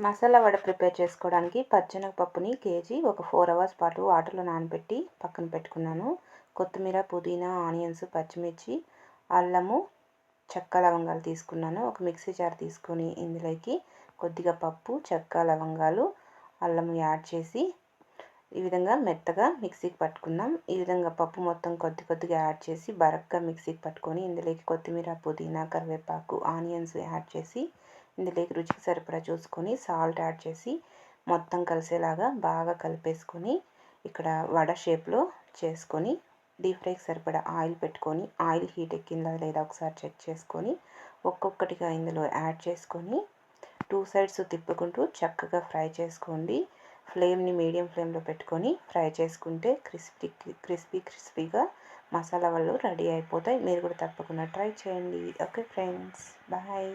Masala vada prepare చేసుకోవడానికి పచ్చెనగపప్పుని KG ఒక 4 hours పాటు వాటర్లో నానబెట్టి పక్కన పెట్టుకున్నాను. కొత్తిమీర, పుదీనా, ఆనియన్స్, పచ్చిమిర్చి, అల్లము, చెక్క, లవంగాలు తీసుకున్నాను. ఒక మిక్సీ జార్ తీసుకొని ఇందులోకి కొద్దిగా పప్పు, చెక్క, లవంగాలు, అల్లము యాడ్ చేసి ఈ విధంగా మెత్తగా మిక్సీకి పట్టుకుందాం. ఈ విధంగా పప్పు మొత్తం కొద్దిగా యాడ్ చేసి బరక్గా మిక్సీకి పట్టుకొని ఇందులోకి కొత్తిమీర, పుదీనా, కరివేపాకు, ఆనియన్స్ యాడ్ చేసి ఇందులోకి రుచికి సరిపడా చూసుకొని సాల్ట్ యాడ్ చేసి మొత్తం కలిసేలాగా బాగా కలిపేసుకొని ఇక్కడ వడ షేప్లో చేసుకొని డీప్ ఫ్రైకి సరిపడా ఆయిల్ పెట్టుకొని ఆయిల్ హీట్ ఎక్కిందా లేదా ఒకసారి చెక్ చేసుకొని ఒక్కొక్కటిగా ఇందులో యాడ్ చేసుకొని 2 సైడ్స్ తిప్పుకుంటూ చక్కగా ఫ్రై చేసుకోండి. ఫ్లేమ్ని మీడియం ఫ్లేమ్లో పెట్టుకొని ఫ్రై చేసుకుంటే క్రిస్పీగా మసాలా వడలు రెడీ అయిపోతాయి. మీరు కూడా తప్పకుండా ట్రై చేయండి. Okay friends, bye.